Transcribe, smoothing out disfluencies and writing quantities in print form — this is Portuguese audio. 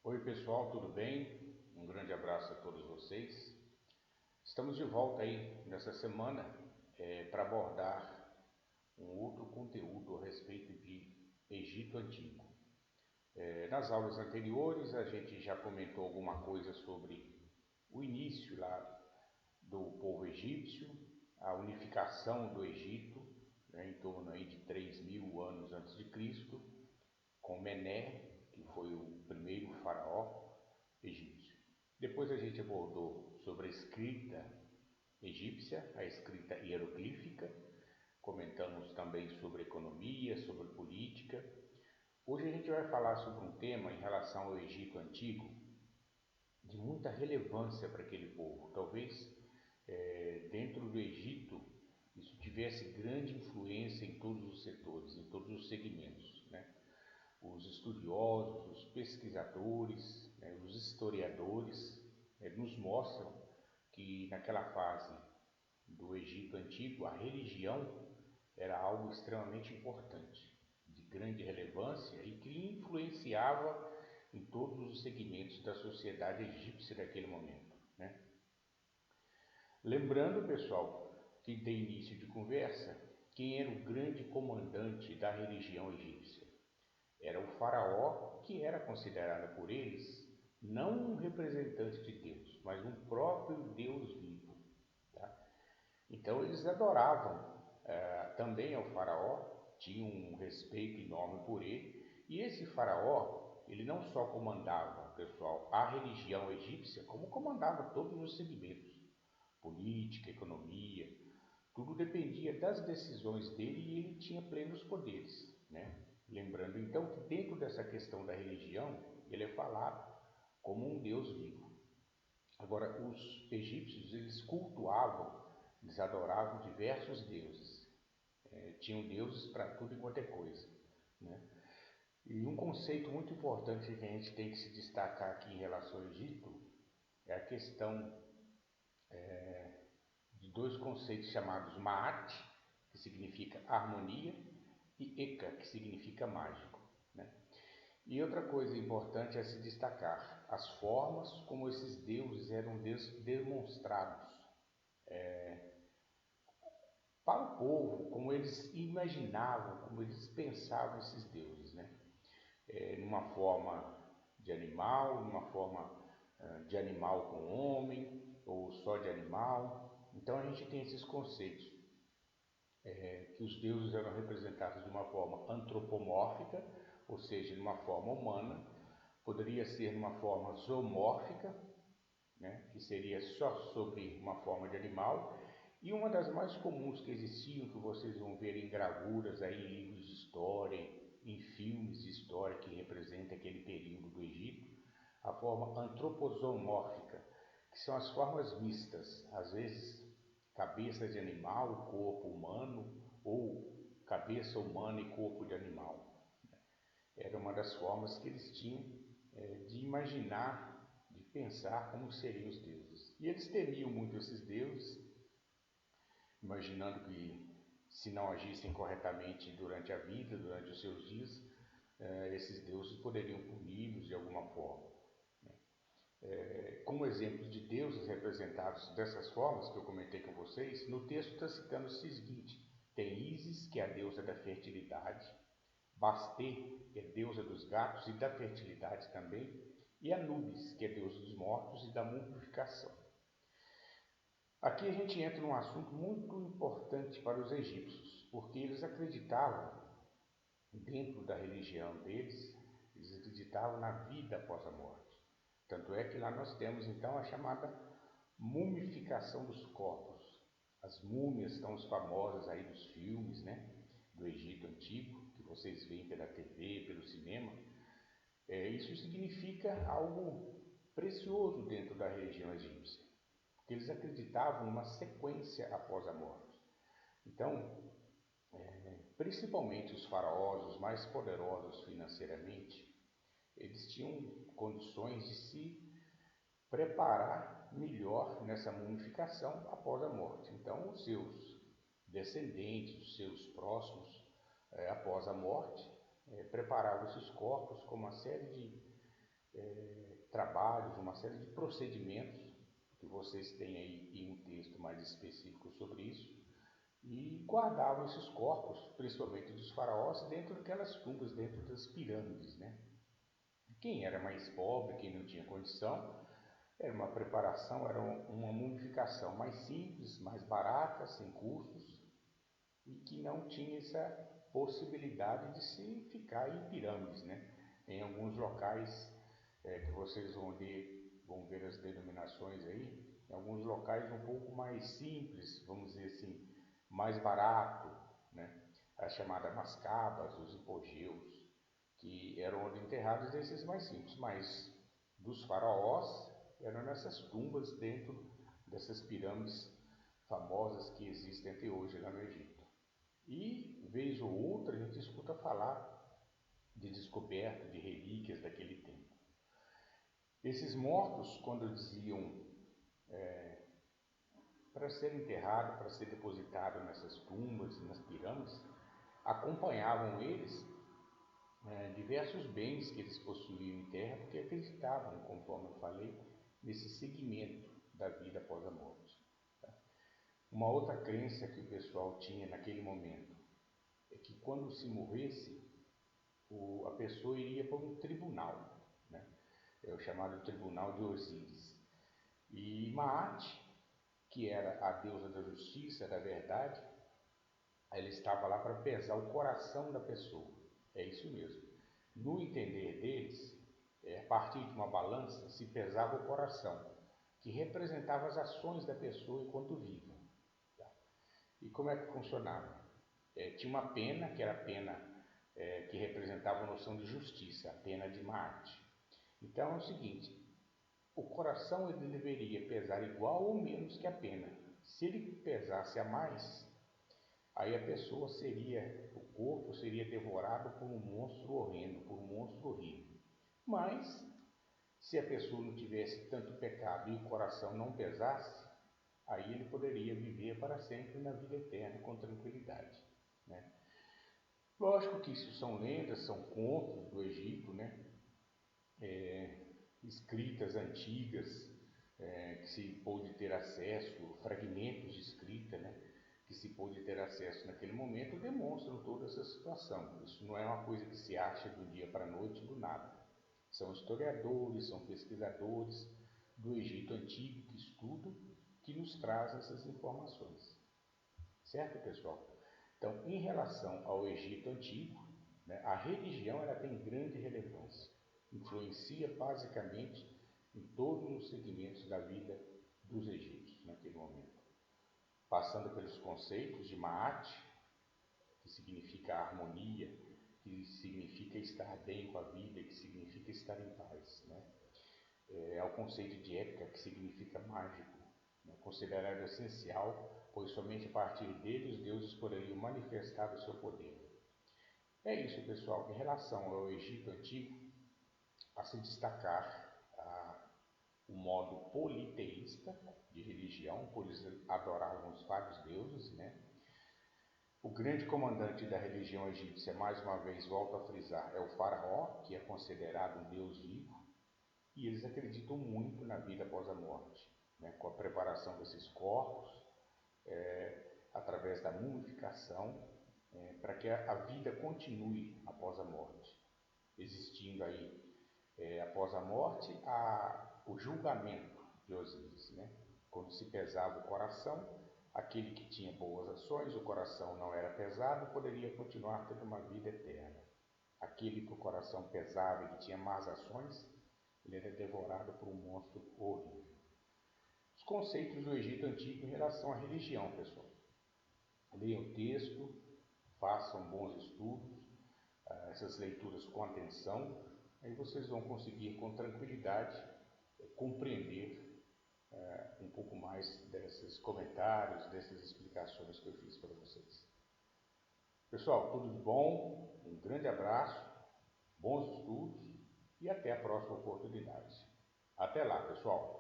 Oi pessoal, tudo bem? Um grande abraço a todos vocês. Estamos de volta aí nessa semana para abordar um outro conteúdo a respeito de Egito Antigo. Nas aulas anteriores a gente já comentou alguma coisa sobre o início lá do povo egípcio, a unificação do Egito, em torno aí de 3.000 anos antes de Cristo, com Mené, que foi o primeiro faraó egípcio. Depois a gente abordou sobre a escrita egípcia, a escrita hieroglífica, comentamos também sobre economia, sobre política. Hoje a gente vai falar sobre um tema em relação ao Egito Antigo de muita relevância para aquele povo. Talvez dentro do Egito isso tivesse grande influência em todos os setores, em todos os segmentos, né? Os estudiosos, os pesquisadores, os historiadores nos mostram que naquela fase do Egito Antigo a religião era algo extremamente importante, de grande relevância e que influenciava em todos os segmentos da sociedade egípcia daquele momento, né? Lembrando, pessoal, que de início de conversa, quem era o grande comandante da religião egípcia? Era o faraó, que era considerado por eles não um representante de Deus, mas um próprio Deus vivo. Tá? Então eles adoravam também ao faraó, tinham um respeito enorme por ele, e esse faraó, ele não só comandava, pessoal, a religião egípcia, como comandava todos os segmentos, política, economia, tudo dependia das decisões dele e ele tinha plenos poderes, né? Lembrando então que dentro dessa questão da religião, ele é falado como um Deus vivo. Agora, os egípcios, eles cultuavam, eles adoravam diversos deuses. Tinham deuses para tudo e quanto é coisa, né? E um conceito muito importante que a gente tem que se destacar aqui em relação ao Egito é a questão de dois conceitos chamados Ma'at, que significa harmonia, e Eka, que significa mágico, né? E outra coisa importante é se destacar as formas como esses deuses eram demonstrados para o povo, como eles imaginavam, como eles pensavam esses deuses, né? Numa forma de animal, numa forma de animal com homem, ou só de animal. Então a gente tem esses conceitos, que os deuses eram representados de uma forma antropomórfica, ou seja, de uma forma humana, poderia ser de uma forma zoomórfica, né, que seria só sobre uma forma de animal, e uma das mais comuns que existiam, que vocês vão ver em gravuras, aí, em livros de história, em filmes de história que representam aquele período do Egito, a forma antropozoomórfica, que são as formas mistas, às vezes cabeça de animal, corpo humano, ou cabeça humana e corpo de animal. Era uma das formas que eles tinham de imaginar, de pensar como seriam os deuses. E eles temiam muito esses deuses, imaginando que se não agissem corretamente durante a vida, durante os seus dias, esses deuses poderiam puni-los de alguma forma. Como exemplos de deuses representados dessas formas que eu comentei com vocês, no texto está citando o seguinte: tem Ísis, que é a deusa da fertilidade, Bastê, que é deusa dos gatos e da fertilidade também, e Anubis, que é deusa dos mortos e da mumificação. Aqui a gente entra num assunto muito importante para os egípcios, porque eles acreditavam, dentro da religião deles, eles acreditavam na vida após a morte. Tanto é que lá nós temos então a chamada mumificação dos corpos. As múmias tão famosas aí dos filmes, né, do Egito Antigo, que vocês veem pela TV, pelo cinema. Isso significa algo precioso dentro da religião egípcia, porque eles acreditavam numa sequência após a morte. Então, principalmente os faraós, os mais poderosos financeiramente, eles tinham condições de se preparar melhor nessa mumificação após a morte. Então, os seus descendentes, os seus próximos, após a morte, preparavam esses corpos com uma série trabalhos, uma série de procedimentos que vocês têm aí em um texto mais específico sobre isso, e guardavam esses corpos, principalmente dos faraós, dentro daquelas tumbas, dentro das pirâmides, né? Quem era mais pobre, quem não tinha condição, era uma preparação, era uma mumificação mais simples, mais barata, sem custos, e que não tinha essa possibilidade de se ficar em pirâmides, né? Em alguns locais que vocês vão ver as denominações aí, em alguns locais um pouco mais simples, vamos dizer assim, mais barato, né? As chamadas mascabas, os hipogeus, que eram onde enterrados esses mais simples, mas dos faraós eram nessas tumbas dentro dessas pirâmides famosas que existem até hoje lá no Egito. E, vez ou outra, a gente escuta falar de descoberta de relíquias daquele tempo. Esses mortos, quando diziam para ser enterrado, para ser depositado nessas tumbas, nas pirâmides, acompanhavam eles diversos bens que eles possuíam em terra, porque acreditavam, conforme eu falei, nesse segmento da vida após a morte. Uma outra crença que o pessoal tinha naquele momento é que quando se morresse, a pessoa iria para um tribunal, né? É o chamado Tribunal de Osíris. E Maat, que era a deusa da justiça, da verdade, ela estava lá para pesar o coração da pessoa. É isso mesmo. No entender deles, a partir de uma balança se pesava o coração, que representava as ações da pessoa enquanto viva. Tá? E como é que funcionava? Tinha uma pena, que era a pena que representava a noção de justiça, a pena de Maat. Então é o seguinte, o coração ele deveria pesar igual ou menos que a pena. Se ele pesasse a mais, aí a pessoa o corpo seria devorado por um monstro horrendo, por um monstro horrível. Mas, se a pessoa não tivesse tanto pecado e o coração não pesasse, aí ele poderia viver para sempre na vida eterna com tranquilidade, né? Lógico que isso são lendas, são contos do Egito, né? Escritas antigas, que se pôde ter acesso, fragmentos de escrita, né? Que se pôde ter acesso naquele momento, demonstram toda essa situação. Isso não é uma coisa que se acha do dia para a noite, do nada. São historiadores, são pesquisadores do Egito Antigo que estudam, que nos trazem essas informações. Certo, pessoal? Então, em relação ao Egito Antigo, né, a religião ela tem grande relevância. Influencia basicamente em todos os segmentos da vida dos egípcios naquele momento. Passando pelos conceitos de Maat, que significa harmonia, que significa estar bem com a vida, que significa estar em paz, né? Ao conceito de ética, que significa mágico, né? Considerado essencial, pois somente a partir dele os deuses poderiam manifestar o seu poder. É isso, pessoal. Em relação ao Egito Antigo, a se destacar o modo politeísta de religião, pois eles adoravam os vários deuses, né? O grande comandante da religião egípcia, mais uma vez volto a frisar, é o faraó, que é considerado um deus vivo, e eles acreditam muito na vida após a morte, né? Com a preparação desses corpos, através da mumificação, para que a vida continue após a morte, existindo aí, após a morte, o julgamento de Osíris, né? Quando se pesava o coração, aquele que tinha boas ações, o coração não era pesado, poderia continuar tendo uma vida eterna. Aquele que o coração pesava e que tinha más ações, ele era devorado por um monstro horrível. Os conceitos do Egito Antigo em relação à religião, pessoal. Leiam o texto, façam bons estudos, essas leituras com atenção, aí vocês vão conseguir com tranquilidade compreender um pouco mais desses comentários, dessas explicações que eu fiz para vocês. Pessoal, tudo de bom, um grande abraço, bons estudos e até a próxima oportunidade. Até lá, pessoal!